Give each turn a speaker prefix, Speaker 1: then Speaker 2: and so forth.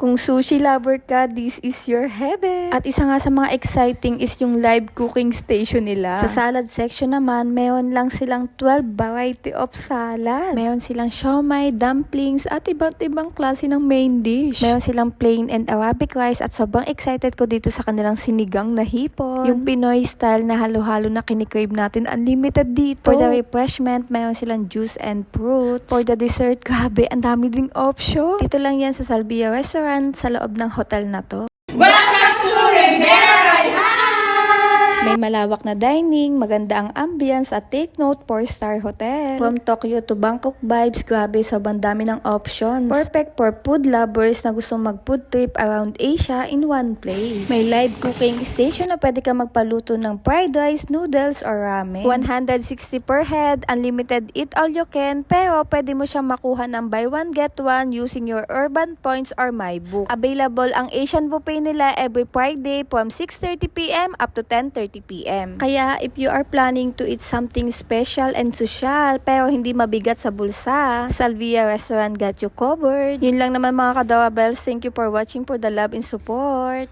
Speaker 1: Kung sushi lover ka, this is your heaven. At isa nga sa mga exciting is yung live cooking station nila. Sa salad section naman, meron lang silang 12 variety of salad. Meron silang siomai, dumplings, at iba't ibang klase ng main dish. Meron silang plain and Arabic rice at sobrang excited ko dito sa kanilang sinigang na hipon. Yung Pinoy style na halo-halo na kinikrave natin, unlimited dito. For the refreshment, meron silang juice and fruits. For the dessert, grabe, ang dami ding option. Dito lang yan sa Salvia Restaurant sa loob ng hotel na to.
Speaker 2: Welcome to Rivera Hi!
Speaker 1: May malawak na dining, maganda ang ambience at take note 4-star hotel. From Tokyo to Bangkok vibes, grabe sobrang dami ng options. Perfect for food lovers na gustong mag-food trip around Asia in one place. May live cooking station na pwede ka magpaluto ng fried rice, noodles, or ramen. 160 per head, unlimited eat all you can, pero pwede mo siyang makuha ng buy one get one using your urban points or MyBook. Available ang Asian buffet nila every Friday from 6:30 p.m. up to 10:30 p.m. Kaya if you are planning to eat something special and social pero hindi mabigat sa bulsa, Salvia Restaurant got you covered. Yun lang naman mga kadawabels. Thank you for watching, for the love and support.